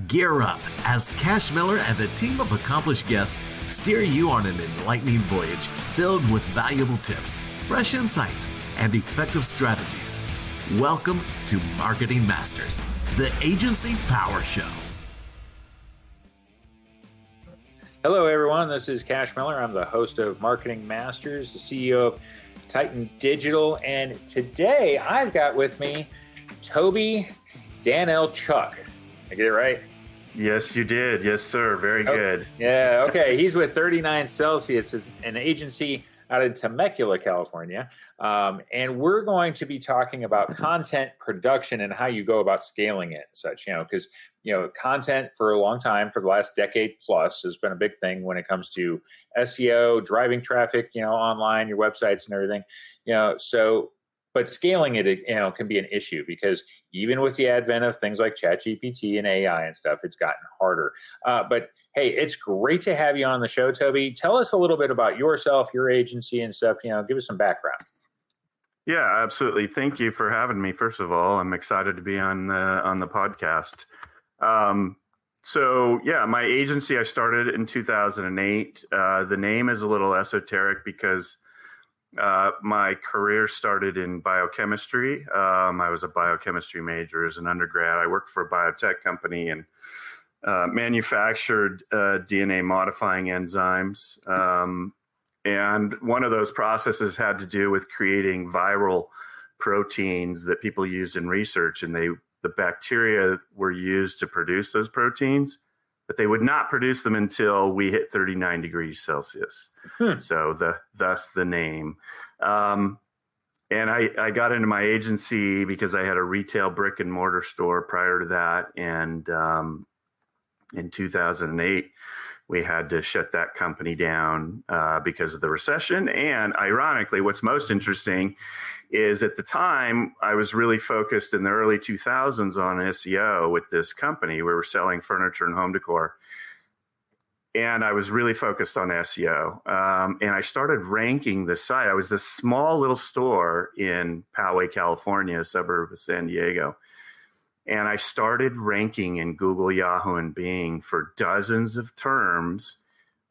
Gear up as Cash Miller and a team of accomplished guests steer you on an enlightening voyage filled with valuable tips, fresh insights, and effective strategies. Welcome to Marketing Masters, the Agency Power Show. Hello, everyone. This is Cash Miller. I'm the host of Marketing Masters, the CEO of Titan Digital, and today I've got with me Toby Danylchuk. I get it right? Yes, you did. Yes, sir. Very good. Yeah, okay. He's with 39 Celsius, an agency out in Temecula, California. And we're going to be talking about content production and how you go about scaling it and such, because, content for a long time, for the last decade plus, has been a big thing when it comes to SEO, driving traffic, online, your websites and everything, but scaling it, can be an issue because even with the advent of things like ChatGPT and AI and stuff, it's gotten harder. But hey, it's great to have you on the show, Toby. Tell us a little bit about yourself, your agency and stuff. Give us some background. Yeah, absolutely. Thank you for having me. First of all, I'm excited to be on the podcast. My agency, I started in 2008. The name is a little esoteric because my career started in biochemistry. I was a biochemistry major as an undergrad. I worked for a biotech company and manufactured DNA modifying enzymes. And one of those processes had to do with creating viral proteins that people used in research. And the bacteria were used to produce those proteins, but they would not produce them until we hit 39 degrees Celsius. So thus the name. And I got into my agency because I had a retail brick and mortar store prior to that. And in 2008, we had to shut that company down because of the recession. And ironically, what's most interesting is at the time, I was really focused in the early 2000s on SEO with this company. We were selling furniture and home decor. And I was really focused on SEO. And I started ranking the site. I was this small little store in Poway, California, a suburb of San Diego. And I started ranking in Google, Yahoo, and Bing for dozens of terms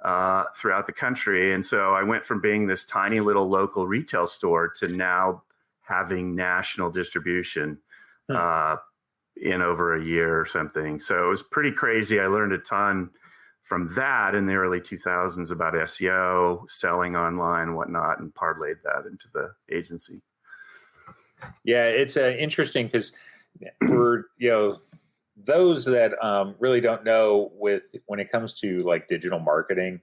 throughout the country. And so I went from being this tiny little local retail store to now having national distribution in over a year or something. So it was pretty crazy. I learned a ton from that in the early 2000s about SEO, selling online, whatnot, and parlayed that into the agency. Yeah, it's interesting because for those that really don't know when it comes to like digital marketing,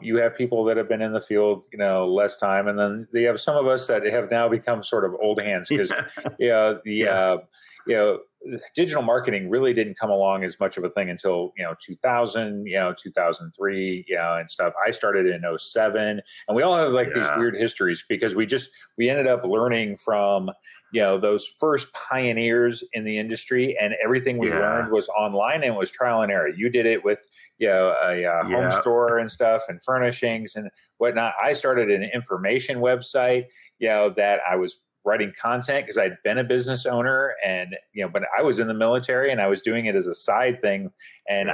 you have people that have been in the field less time, and then you have some of us that have now become sort of old hands because digital marketing really didn't come along as much of a thing until 2000, 2003, and stuff. I started in 2007, and we all have these weird histories because we ended up learning from those first pioneers in the industry, and everything we learned was online and it was trial and error. You did it with home store and stuff and furnishings and whatnot. I started an information website that I was writing content because I'd been a business owner and, but I was in the military and I was doing it as a side thing. And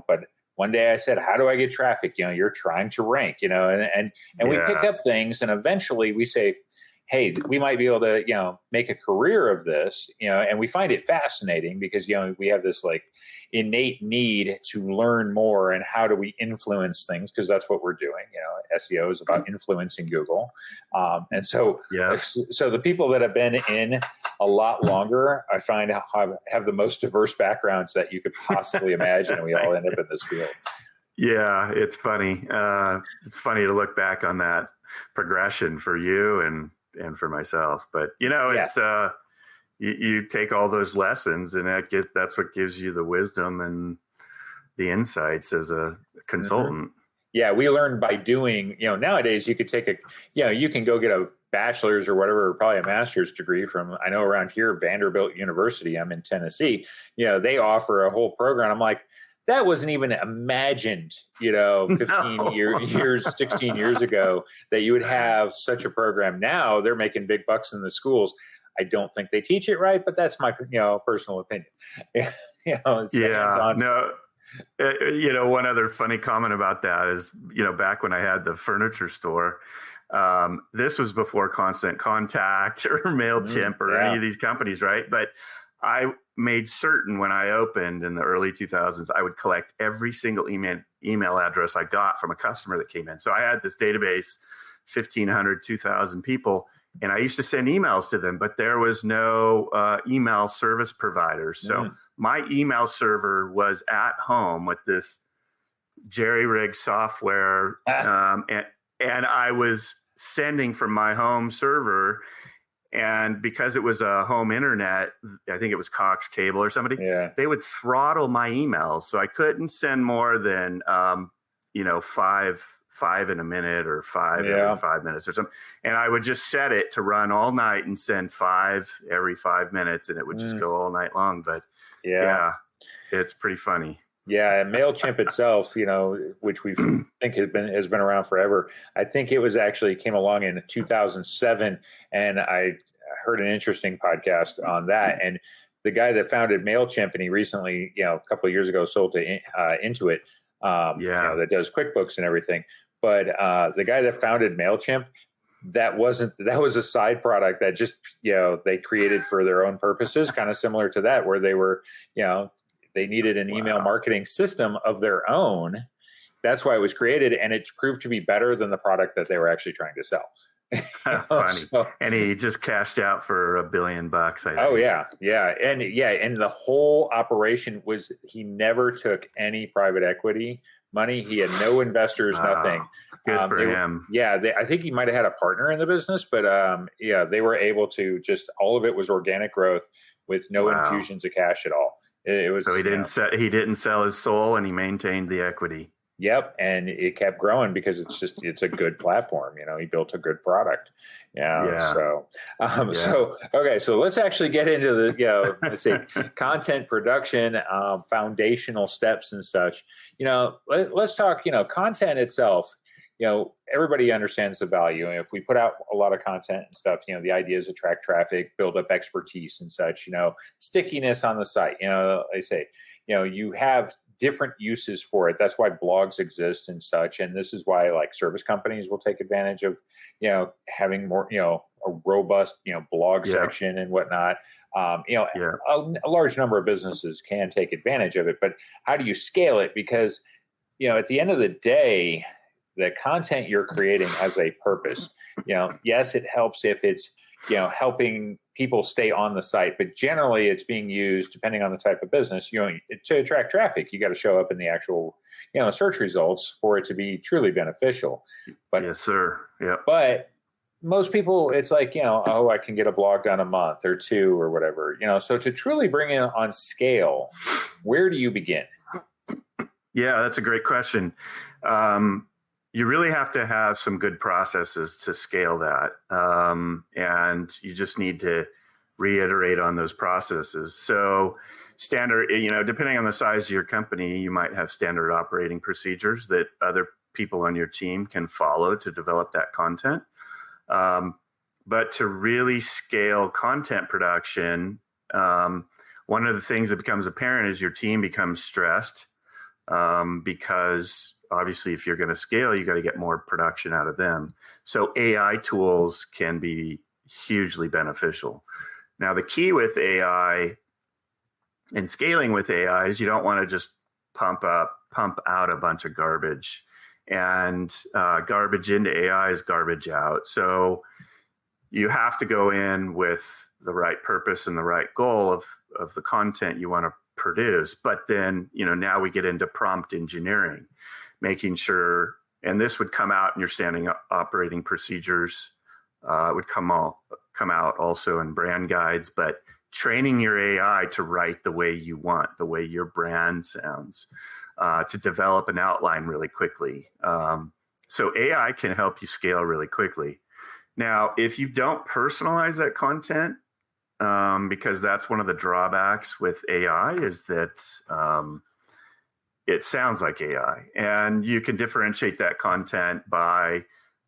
but one day I said, how do I get traffic? You're trying to rank, and we pick up things and eventually we say, hey, we might be able to, make a career of this, and we find it fascinating because, we have this innate need to learn more and how do we influence things because that's what we're doing. SEO is about influencing Google. And so the people that have been in a lot longer, I find have the most diverse backgrounds that you could possibly imagine. And we all end up in this field. Yeah, it's funny. It's funny to look back on that progression for you and for myself, but it's you take all those lessons and that's what gives you the wisdom and the insights as a consultant. Mm-hmm. Yeah, we learn by doing. Nowadays you could take you can go get a bachelor's or whatever, or probably a master's degree from. I know around here Vanderbilt University. I'm in Tennessee. They offer a whole program. I'm like, that wasn't even imagined, 15 years, 16 years ago, that you would have such a program. Now they're making big bucks in the schools. I don't think they teach it right, but that's my, personal opinion. One other funny comment about that is, back when I had the furniture store, this was before Constant Contact or MailChimp or any of these companies, right? But I made certain when I opened in the early 2000s, I would collect every single email address I got from a customer that came in. So I had this database, 1,500, 2,000 people, and I used to send emails to them, but there was no email service provider. So my email server was at home with this jerry-rigged software, and I was sending from my home server. And because it was a home internet, I think it was Cox Cable or somebody, they would throttle my emails. So I couldn't send more than, five in a minute or five every 5 minutes or something. And I would just set it to run all night and send 5 every 5 minutes, and it would just go all night long. But it's pretty funny. Yeah, and MailChimp itself, which we think has been around forever. I think it was actually came along in 2007, and I heard an interesting podcast on that. And the guy that founded MailChimp, and he recently, a couple of years ago, sold to Intuit, that does QuickBooks and everything. But the guy that founded MailChimp, that was a side product that just they created for their own purposes, kind of similar to that, where they were they needed an email marketing system of their own. That's why it was created, and it proved to be better than the product that they were actually trying to sell. Funny. And he just cashed out for $1 billion, I think. Oh yeah. And the whole operation was, he never took any private equity money. He had no investors, nothing. Good for him. I think he might have had a partner in the business, but they were able to all of it was organic growth with no infusions of cash at all. It was, so he didn't sell his soul, and he maintained the equity. Yep, and it kept growing because it's a good platform. He built a good product. So let's actually get into the let's say content production, foundational steps and such. Let's talk. Content itself. Everybody understands the value. And if we put out a lot of content and stuff, the idea is attract traffic, build up expertise and such. Stickiness on the site. They say, you have different uses for it. That's why blogs exist and such. And this is why service companies will take advantage of, having more, a robust, blog section and whatnot. A large number of businesses can take advantage of it, but how do you scale it? Because, at the end of the day, the content you're creating has a purpose. Yes, it helps if it's, helping people stay on the site, but generally it's being used, depending on the type of business, to attract traffic. You got to show up in the actual, search results for it to be truly beneficial. But yes, sir. Yeah. But most people, it's like, I can get a blog done a month or two or whatever, so to truly bring it on scale, where do you begin? Yeah, that's a great question. You really have to have some good processes to scale that. And you just need to reiterate on those processes. So standard, depending on the size of your company, you might have standard operating procedures that other people on your team can follow to develop that content. But to really scale content production, one of the things that becomes apparent is your team becomes stressed, because obviously, if you're going to scale, you got to get more production out of them. So AI tools can be hugely beneficial. Now, the key with AI and scaling with AI is you don't want to just pump out a bunch of garbage. And garbage into AI is garbage out. So you have to go in with the right purpose and the right goal of the content you want to produce. But then, now we get into prompt engineering, making sure, and this would come out in your standing operating procedures, would come out also in brand guides, but training your AI to write the way you want, the way your brand sounds, to develop an outline really quickly. So AI can help you scale really quickly. Now, if you don't personalize that content, because that's one of the drawbacks with AI is that it sounds like AI. And you can differentiate that content by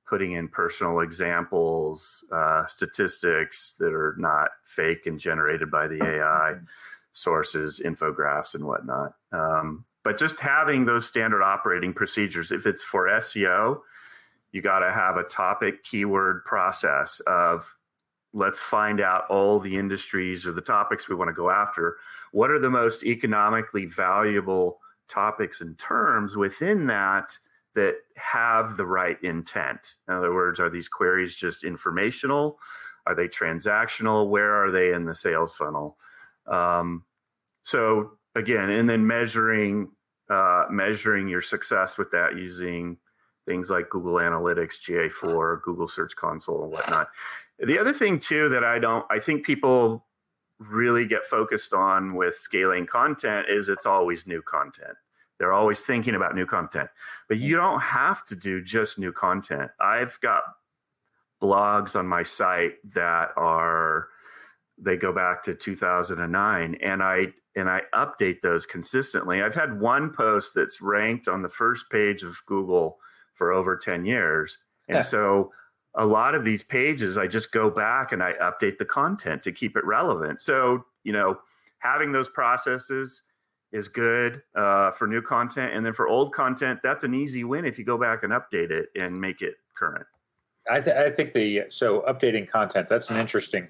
putting in personal examples, statistics that are not fake and generated by the AI, sources, infographics, and whatnot. But just having those standard operating procedures, if it's for SEO, you got to have a topic keyword process of, let's find out all the industries or the topics we want to go after. What are the most economically valuable topics and terms within that have the right intent? In other words, are these queries just informational? Are they transactional? Where are they in the sales funnel? So again, and then measuring your success with that using things like Google Analytics, GA4, Google Search Console, and whatnot. The other thing too that I think people really get focused on with scaling content is it's always new content. They're always thinking about new content, but you don't have to do just new content. I've got blogs on my site they go back to 2009, and I update those consistently. I've had one post that's ranked on the first page of Google for over 10 years. And so a lot of these pages, I just go back and I update the content to keep it relevant. So, having those processes is good for new content. And then for old content, that's an easy win if you go back and update it and make it current. I think so updating content, that's an interesting,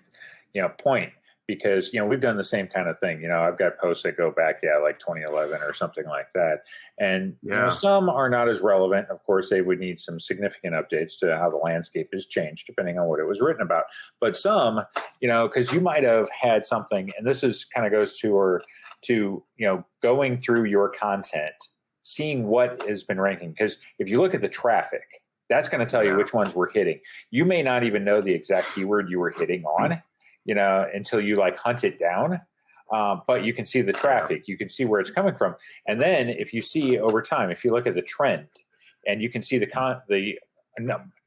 point, because, we've done the same kind of thing. I've got posts that go back, like 2011 or something like that. And some are not as relevant. Of course, they would need some significant updates to how the landscape has changed, depending on what it was written about. But some, because you might have had something, and this is kind of goes to going through your content, seeing what has been ranking. Because if you look at the traffic, that's going to tell you which ones we're hitting. You may not even know the exact keyword you were hitting on, until you hunt it down. But you can see the traffic, you can see where it's coming from. And then if you see over time, if you look at the trend and you can see the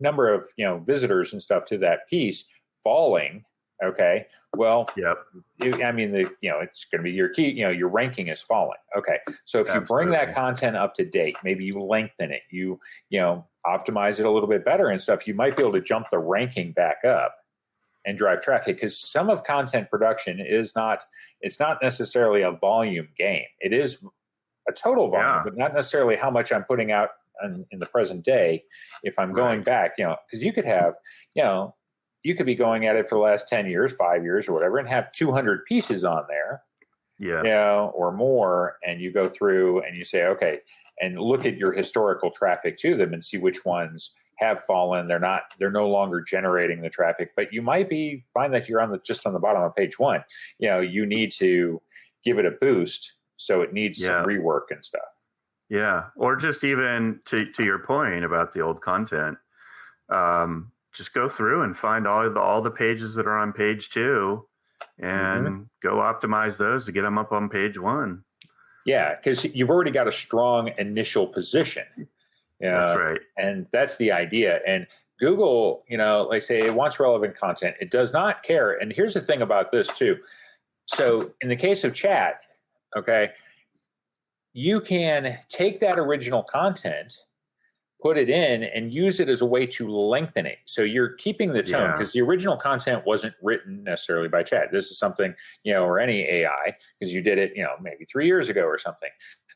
number of, visitors and stuff to that piece falling. Okay. Well, it's going to be your key, your ranking is falling. Okay. So if you bring that content up to date, maybe you lengthen it, you optimize it a little bit better and stuff, you might be able to jump the ranking back up and drive traffic, because some of content production it's not necessarily a volume game. It is a total volume, but not necessarily how much I'm putting out in the present day. If I'm going back, because you could have, you could be going at it for the last 10 years, 5 years or whatever, and have 200 pieces on there, or more. And you go through and you say, okay, and look at your historical traffic to them and see which ones have fallen. They're no longer generating the traffic, but you might find that you're just on the bottom of page one. You need to give it a boost. So it needs some rework and stuff. Yeah. Or just even to your point about the old content, just go through and find all the pages that are on page 2 and go optimize those to get them up on page 1. Yeah. Because you've already got a strong initial position. That's right. And that's the idea. And Google, like say it wants relevant content. It does not care. And here's the thing about this too. So in the case of chat, okay, you can take that original content, put it in and use it as a way to lengthen it. So you're keeping the tone, because the original content wasn't written necessarily by chat. This is something, or any AI, because you did it, maybe 3 years ago or something.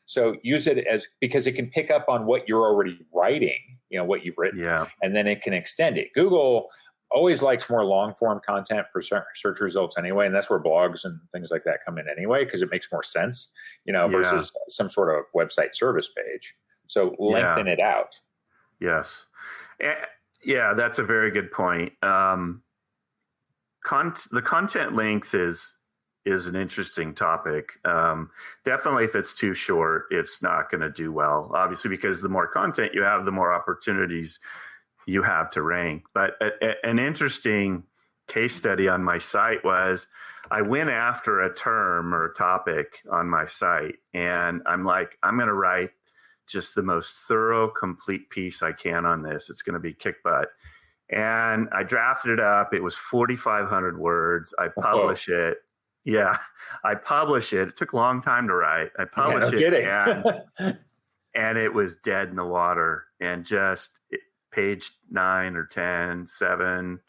So use it because it can pick up on what you're already writing, what you've written, and then it can extend it. Google always likes more long form content for search results anyway. And that's where blogs and things like that come in anyway, because it makes more sense, versus some sort of website service page. So lengthen it out. Yes. Yeah, that's a very good point. The content length is an interesting topic. Definitely if it's too short, it's not going to do well, obviously, because the more content you have, the more opportunities you have to rank. But an interesting case study on my site was I went after a term or a topic on my site, and I'm like, I'm going to write just the most thorough, complete piece I can on this. It's going to be kick butt. And I drafted it up. It was 4,500 words. I publish it. Yeah, I publish it. It took a long time to write. I published and it was dead in the water, and just page 9 or 10, 7,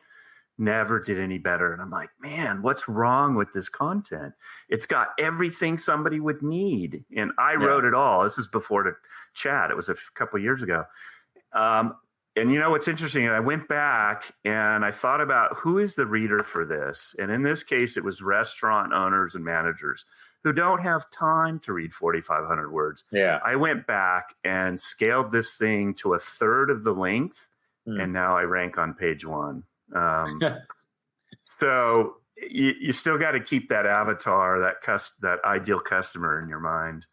never did any better. And I'm like, man, what's wrong with this content? It's got everything somebody would need. And I wrote it all. This is before the chat. It was a couple of years ago. And you know what's interesting? I went back and I thought about who is the reader for this. And in this case, it was restaurant owners and managers who don't have time to read 4,500 words. Yeah. I went back and scaled this thing to a third of the length, and now I rank on page 1. So you still got to keep that avatar, that ideal customer in your mind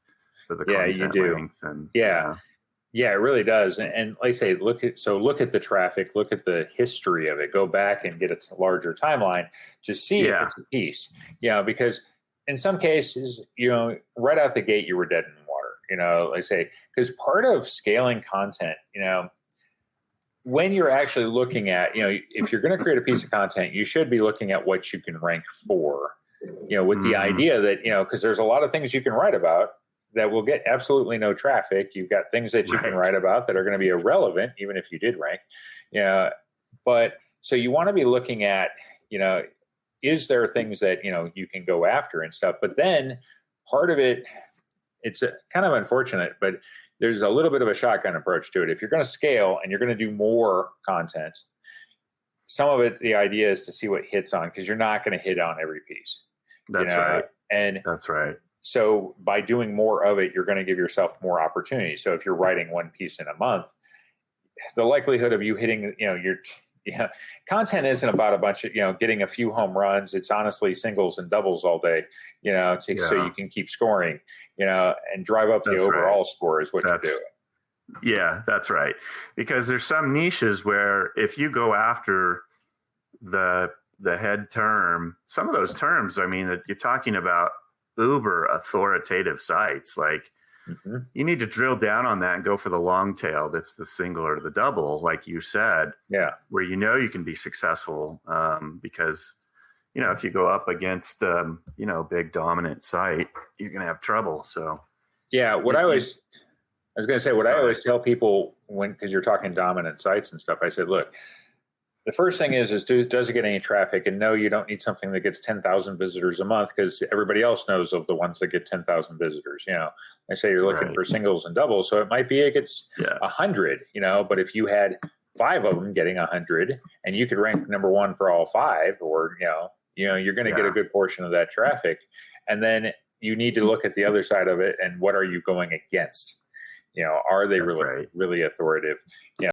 for the content length. And yeah, it really does. And like I say, look at the traffic, look at the history of it, go back and get a larger timeline to see if it's a piece, because in some cases, right out the gate, you were dead in the water, like I say, because part of scaling content, when you're actually looking at, if you're going to create a piece of content, you should be looking at what you can rank for, with the idea that, because there's a lot of things you can write about that will get absolutely no traffic. You've got things that you can write about that are going to be irrelevant, even if you did rank, but so you want to be looking at, is there things that, you can go after and stuff, but then part of it, it's kind of unfortunate, but there's a little bit of a shotgun approach to it. If you're going to scale and you're going to do more content, some of it, the idea is to see what hits on, because you're not going to hit on every piece. That's right. And that's right. So by doing more of it, you're going to give yourself more opportunity. So if you're writing one piece in a month, the likelihood of you hitting, content isn't about a bunch of, getting a few home runs. It's honestly singles and doubles all day, so you can keep scoring, and drive up the overall score is what you're doing. Yeah, that's right. Because there's some niches where if you go after the head term, some of those terms, that you're talking about uber authoritative sites, like you need to drill down on that and go for the long tail. That's the single or the double, like you said, where you can be successable, because if you go up against big dominant site, you're gonna have trouble. So what I always tell people because you're talking dominant sites and stuff, I said, look, the first thing is does it get any traffic? And no, you don't need something that gets 10,000 visitors a month, because everybody else knows of the ones that get 10,000 visitors. I say you're looking for singles and doubles, so it might be it gets 100. But if you had 5 of them getting 100, and you could rank number 1 for all 5, or you're going to get a good portion of that traffic. And then you need to look at the other side of it, and what are you going against? Are they really authoritative?